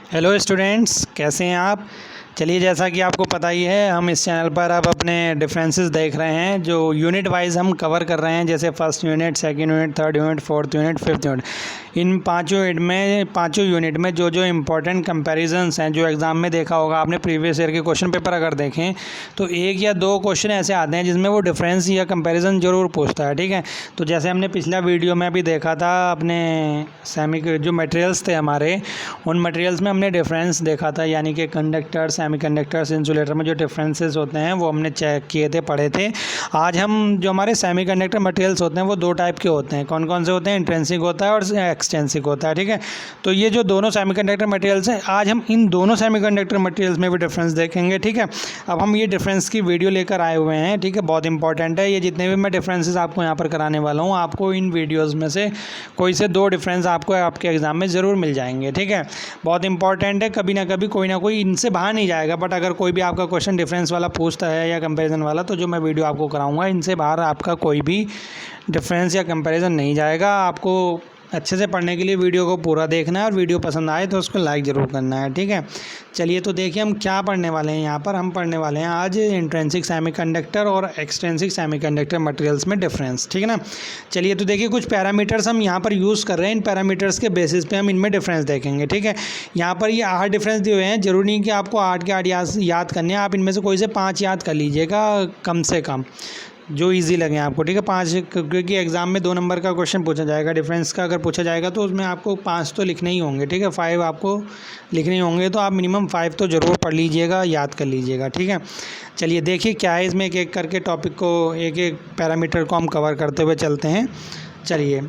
Hello students, कैसे हैं आप। चलिए, जैसा कि आपको पता ही है, हम इस चैनल पर अब अपने डिफरेंसेस देख रहे हैं जो यूनिट वाइज हम कवर कर रहे हैं, जैसे first unit, second unit, third unit, fourth unit, fifth unit. इन पाँचों यूनिट में जो जो इम्पोर्टेंट कंपैरिजंस हैं, जो एग्ज़ाम में देखा होगा आपने, प्रीवियस ईयर के क्वेश्चन पेपर अगर देखें तो एक या दो क्वेश्चन ऐसे आते हैं जिसमें वो डिफरेंस या कंपैरिजन ज़रूर पूछता है। ठीक है, तो जैसे हमने पिछला वीडियो में भी देखा था, अपने जो मटेरियल्स थे हमारे, उन मटेरियल्स में हमने डिफरेंस देखा था, यानी कि कंडक्टर, सेमीकंडक्टर्स, इंसुलेटर में जो डिफरेंसेस होते हैं वो हमने चेक किए थे, पढ़े थे। आज हम जो हमारे सेमीकंडक्टर मटेरियल्स होते हैं वो दो टाइप के होते हैं। कौन कौन से होते हैं? इंट्रिंसिक होता है और एक्सट्रिंसिक होता है। ठीक है, तो ये जो दोनों सेमीकंडक्टर मटेरियल्स हैं, आज हम इन दोनों सेमीकंडक्टर मटेरियल्स में भी डिफरेंस देखेंगे। ठीक है, अब हम ये डिफरेंस की वीडियो लेकर आए हुए हैं। ठीक है, बहुत इंपॉर्टेंट है ये। जितने भी मैं डिफरेंसेस आपको यहाँ पर कराने वाला हूँ, आपको इन वीडियोज़ में से कोई से दो डिफरेंस आपको आपके एग्ज़ाम में ज़रूर मिल जाएंगे। ठीक है, बहुत इंपॉर्टेंट है, कभी ना कभी कोई ना कोई इनसे बाहर नहीं जाएगा। बट अगर कोई भी आपका क्वेश्चन डिफरेंस वाला पूछता है या कंपैरिजन वाला, तो जो मैं वीडियो आपको कराऊंगा, इनसे बाहर आपका कोई भी डिफरेंस या कंपैरिजन नहीं जाएगा। आपको अच्छे से पढ़ने के लिए वीडियो को पूरा देखना है, और वीडियो पसंद आए तो उसको लाइक ज़रूर करना है। ठीक है, चलिए तो देखिए हम क्या पढ़ने वाले हैं। यहाँ पर हम पढ़ने वाले हैं आज इंट्रिंसिक सेमीकंडक्टर और एक्सट्रिंसिक सेमीकंडक्टर मटेरियल्स में डिफरेंस। ठीक है ना, चलिए तो देखिए कुछ पैरामीटर्स हम यहाँ पर यूज़ कर रहे हैं। इन पैरामीटर्स के बेसिस पे हम इनमें डिफरेंस देखेंगे। ठीक है, यहाँ पर ये 8 डिफरेंस दिए हुए हैं। जरूरी नहीं कि आपको 8 के 8 याद करने हैं, आप इनमें से कोई से 5 याद कर लीजिएगा कम से कम, जो इजी लगे आपको। ठीक है, 5, क्योंकि एग्ज़ाम में 2 नंबर का क्वेश्चन पूछा जाएगा डिफरेंस का। अगर पूछा जाएगा तो उसमें आपको 5 तो लिखने ही होंगे। ठीक है, 5 आपको लिखने ही होंगे, तो आप मिनिमम 5 तो ज़रूर पढ़ लीजिएगा, याद कर लीजिएगा। ठीक है, चलिए देखिए क्या है इसमें। एक एक करके टॉपिक को, एक एक पैरामीटर को हम कवर करते हुए चलते हैं। चलिए,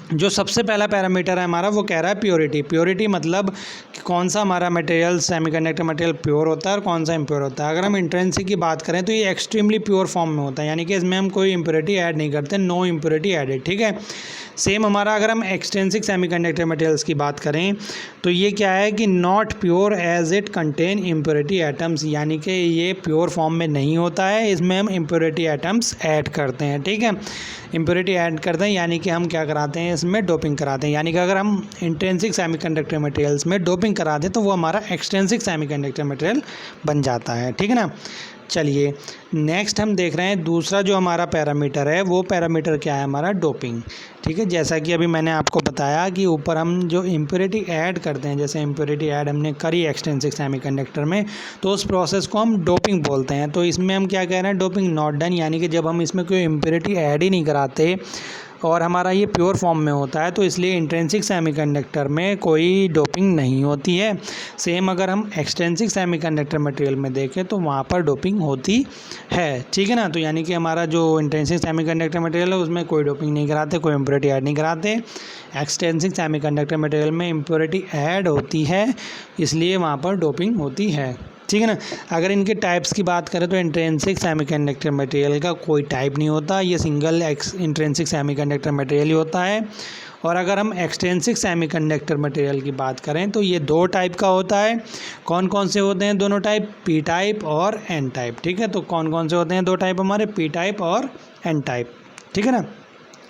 जो सबसे पहला पैरामीटर है हमारा, वो कह रहा है प्योरिटी। प्योरिटी मतलब कि कौन सा हमारा मटेरियल, सेमीकंडक्टर मटेरियल प्योर होता है और कौन सा इम्प्योर होता है। अगर हम इंट्रिंसिक की बात करें तो ये एक्सट्रीमली प्योर फॉर्म में होता है, यानी कि इसमें हम कोई इम्प्योरिटी ऐड नहीं करते, नो इम्प्योरिटी एडेड। ठीक है, सेम हमारा अगर हम एक्सट्रिंसिक सेमीकंडक्टर मटेरियल्स की बात करें तो ये क्या है कि not pure as it contain impurity atoms, यानी कि ये प्योर फॉर्म में नहीं होता है, इसमें हम इम्प्योरिटी एटम्स ऐड करते हैं। ठीक है, इम्प्योरिटी ऐड करते हैं, यानी कि हम क्या कराते हैं, इसमें डोपिंग कराते हैं। यानी कि अगर हम इंट्रिंसिक सेमीकंडक्टर मटेरियल्स में डोपिंग करा दें तो वो हमारा एक्सट्रिंसिक सेमीकंडक्टर मटेरियल बन जाता है। ठीक है ना, चलिए नेक्स्ट हम देख रहे हैं दूसरा जो हमारा पैरामीटर है, वो पैरामीटर क्या है हमारा? डोपिंग। ठीक है, जैसा कि अभी मैंने आपको बताया कि ऊपर हम जो इम्प्योरिटी ऐड करते हैं, जैसे इम्प्योरिटी ऐड हमने करी एक्सट्रिंसिक सेमीकंडक्टर में, तो उस प्रोसेस को हम डोपिंग बोलते हैं। तो इसमें हम क्या कह रहे हैं? डोपिंग नॉट डन, यानी कि जब हम इसमें कोई इम्प्योरिटी ऐड ही नहीं कराते और हमारा ये प्योर फॉर्म में होता है, तो इसलिए इंट्रिंसिक सेमीकंडक्टर में कोई डोपिंग नहीं होती है। सेम अगर हम एक्सट्रिंसिक सेमीकंडक्टर मटेरियल में देखें तो वहाँ पर डोपिंग होती है। ठीक है ना, तो यानी कि हमारा जो इंट्रिंसिक सेमीकंडक्टर मटेरियल है उसमें कोई डोपिंग नहीं कराते, कोई इम्प्योरिटी ऐड नहीं कराते। एक्सट्रिंसिक सेमीकंडक्टर मटेरियल में इम्प्योरिटी ऐड होती है, इसलिए वहाँ पर डोपिंग होती है। ठीक है ना, अगर इनके टाइप्स की बात करें तो इंट्रिंसिक सेमीकंडक्टर मटेरियल का कोई टाइप नहीं होता, ये सिंगल इंट्रिंसिक सेमीकंडक्टर मटेरियल ही होता है। और अगर हम एक्सट्रिंसिक सेमीकंडक्टर मटेरियल की बात करें तो ये 2 टाइप का होता है। कौन कौन से होते हैं दोनों टाइप? पी टाइप और एन टाइप। ठीक है, तो कौन कौन से होते हैं 2 टाइप हमारे? पी टाइप और एन टाइप। ठीक है ना,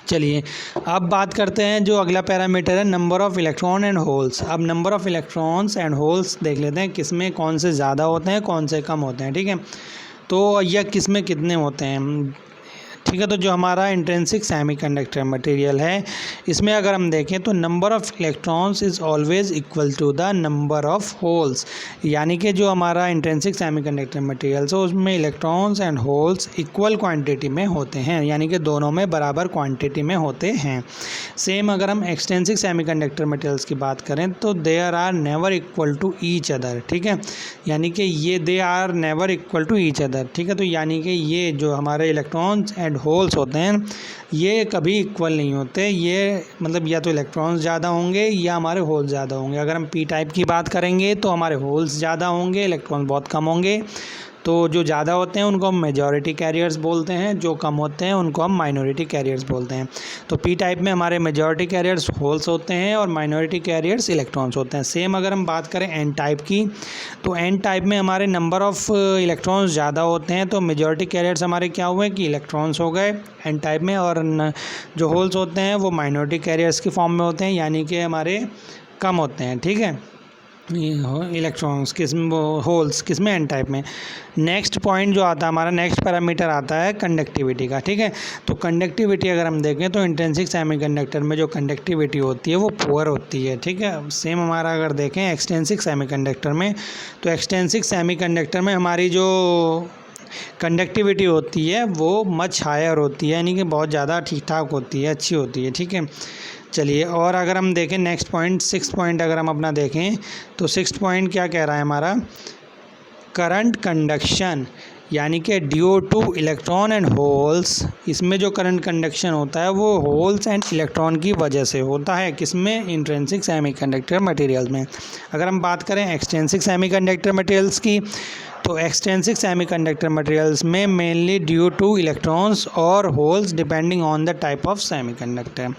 चलिए अब बात करते हैं जो अगला पैरामीटर है, number of electron and holes. अब number of electrons and holes देख लेते हैं, किसमें कौन से ज़्यादा होते हैं, कौन से कम होते हैं। ठीक है, तो यह किसमें कितने होते हैं। ठीक है, तो जो हमारा इंट्रिंसिक सेमीकंडक्टर मटेरियल है, इसमें अगर हम देखें तो number of electrons is always equal to the number of holes, यानी कि जो हमारा इंट्रिंसिक सेमीकंडक्टर मटेरियल्स है उसमें electrons and holes equal quantity में होते हैं, यानी कि दोनों में बराबर क्वांटिटी में होते हैं। सेम अगर हम एक्सट्रिंसिक सेमीकंडक्टर मटेरियल्स की बात करें तो there are never equal to each other. ठीक है, यानी कि ये they are never equal to each other. ठीक है, तो यानी कि ये जो हमारे इलेक्ट्रॉन्स एंड होल्स होते हैं ये कभी इक्वल नहीं होते। ये मतलब या तो इलेक्ट्रॉन्स ज़्यादा होंगे या हमारे होल्स ज़्यादा होंगे। अगर हम पी टाइप की बात करेंगे तो हमारे होल्स ज़्यादा होंगे, इलेक्ट्रॉन्स बहुत कम होंगे। तो जो ज़्यादा होते हैं उनको हम मेजॉरिटी कैरियर्स बोलते हैं, जो कम होते हैं उनको हम माइनॉरिटी कैरियर्स बोलते हैं। तो पी टाइप में हमारे मेजॉरिटी कैरियर्स होल्स होते हैं और माइनॉरिटी कैरियर्स इलेक्ट्रॉन्स होते हैं। सेम अगर हम बात करें एन टाइप की, तो एन टाइप में हमारे नंबर ऑफ़ इलेक्ट्रॉन्स ज़्यादा होते हैं, तो मेजॉरिटी कैरियर्स हमारे क्या हुए कि इलेक्ट्रॉन्स हो गए एन टाइप में, और जो होल्स होते हैं वो माइनॉरिटी कैरियर्स की फॉर्म में होते हैं, यानी कि हमारे कम होते हैं। ठीक है, इलेक्ट्रॉन्स किस में, वो होल्स किस में, एन टाइप में। नेक्स्ट पॉइंट जो आता है हमारा, नेक्स्ट पैरामीटर आता है कंडक्टिविटी का, ठीक है। तो कंडक्टिविटी अगर हम देखें तो इंट्रिंसिक सेमीकंडक्टर में जो कंडक्टिविटी होती है वो पुअर होती है, ठीक है। सेम हमारा अगर देखें एक्सटेंसिक सेमीकंडक्टर में, तो एक्सटेंसिक सेमीकंडक्टर में हमारी जो कंडक्टिविटी होती है वो मच हायर होती है, यानी कि बहुत ज़्यादा ठीक ठाक होती है, अच्छी होती है, ठीक है। चलिए, और अगर हम देखें नेक्स्ट पॉइंट, 6 पॉइंट अगर हम अपना देखें तो 6 पॉइंट क्या कह रहा है हमारा, करंट कंडक्शन, यानी कि due two electron and holes. इसमें जो करंट कंडक्शन होता है वो होल्स एंड इलेक्ट्रॉन की वजह से होता है, किसमें, इंट्रिंसिक सेमीकंडक्टर मटेरियल में। अगर हम बात करें एक्सट्रिंसिक सेमीकंडक्टर मटेरियल्स की, तो एक्सट्रिंसिक सेमीकंडक्टर मटेरियल्स में मेनली ड्यू टू इलेक्ट्रॉन्स और holes depending on the type of semiconductor.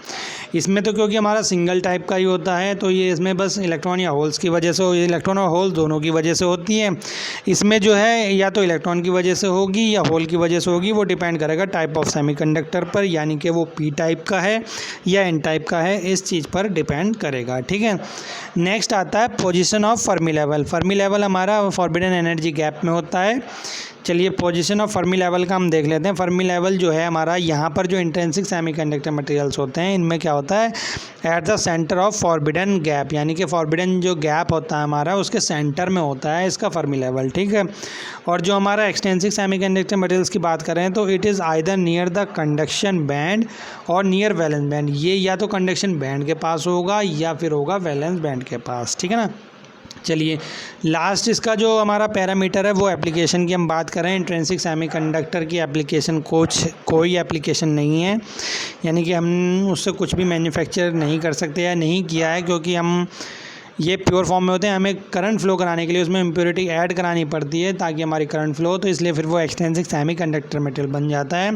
इसमें तो क्योंकि हमारा सिंगल टाइप का ही होता है तो ये इसमें बस इलेक्ट्रॉन या होल्स की वजह से, इलेक्ट्रॉन और होल दोनों की वजह से होती है। इसमें जो है या तो इलेक्ट्रॉन की वजह से होगी या होल की वजह से होगी, वो डिपेंड करेगा टाइप ऑफ सेमीकंडक्टर पर, यानी कि वो पी टाइप का है या एन टाइप का है, इस चीज़ पर डिपेंड करेगा, ठीक है। नेक्स्ट आता है position of Fermi level. Fermi level हमारा फॉरबिडन एनर्जी गैप में होता है। चलिए, पोजीशन ऑफ फर्मी लेवल का हम देख लेते हैं। फर्मी लेवल जो है हमारा, यहाँ पर जो इंट्रिंसिक सेमीकंडक्टर मटेरियल्स होते हैं इनमें क्या होता है, at the centre of forbidden gap, यानी कि फॉरबिडन जो गैप होता है हमारा उसके सेंटर में होता है इसका फर्मी लेवल, ठीक है। और जो हमारा एक्सटेंसिक सेमीकंडक्टर मटेरियल्स की बात करें तो it is either near the conduction band और नियर वैलेंस बैंड। ये या तो कंडक्शन बैंड के पास होगा या फिर होगा वैलेंस बैंड के पास, ठीक है ना। चलिए, लास्ट इसका जो हमारा पैरामीटर है वो एप्लीकेशन की हम बात करें। इंट्रिंसिक सेमीकंडक्टर की एप्लीकेशन कोई एप्लीकेशन नहीं है, यानी कि हम उससे कुछ भी मैन्युफैक्चर नहीं कर सकते या नहीं किया है, क्योंकि हम ये प्योर फॉर्म में होते हैं। हमें करंट फ्लो कराने के लिए उसमें इम्प्योरिटी ऐड करानी पड़ती है ताकि हमारी करंट फ्लो, तो इसलिए फिर वो एक्सट्रिंसिक सेमीकंडक्टर मटेरियल बन जाता है।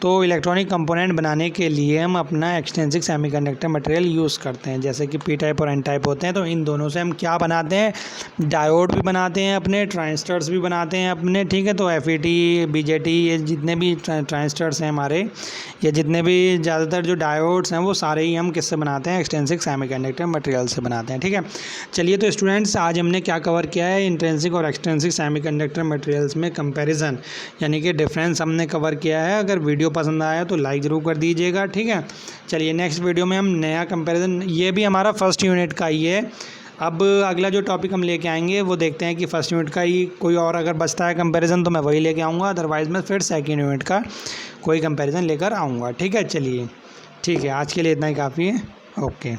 तो इलेक्ट्रॉनिक कंपोनेंट बनाने के लिए हम अपना एक्सट्रिंसिक सेमीकंडक्टर मटेरियल यूज़ करते हैं, जैसे कि पी टाइप और एन टाइप होते हैं। तो इन दोनों से हम क्या बनाते हैं, डायोड भी बनाते हैं अपने, ट्रांजिस्टर्स भी बनाते हैं अपने, ठीक है। तो FET, BJT, ये जितने भी ट्रांजिस्टर्स हैं हमारे, ये जितने भी ज़्यादातर जो डायोड्स हैं वो सारे ही हम किससे बनाते हैं, एक्सट्रिंसिक सेमीकंडक्टर मटेरियल से बनाते हैं, ठीक है। चलिए, तो स्टूडेंट्स आज हमने क्या कवर किया है, इंट्रिंसिक और एक्सट्रिंसिक सेमीकंडक्टर मटेरियल्स में कंपैरिजन, यानी कि डिफरेंस हमने कवर किया है। अगर वीडियो पसंद आया तो लाइक ज़रूर कर दीजिएगा, ठीक है। चलिए, नेक्स्ट वीडियो में हम नया कंपैरिजन, ये भी हमारा फर्स्ट यूनिट का ही है। अब अगला जो टॉपिक हम लेके आएंगे वो देखते हैं कि फर्स्ट यूनिट का ही कोई और अगर बचता है कंपैरिजन तो मैं वही लेके आऊँगा, अदरवाइज़ मैं फिर सेकेंड यूनिट का कोई कंपैरिजन लेकर आऊँगा, ठीक है। चलिए, ठीक है, आज के लिए इतना ही काफ़ी है। ओके।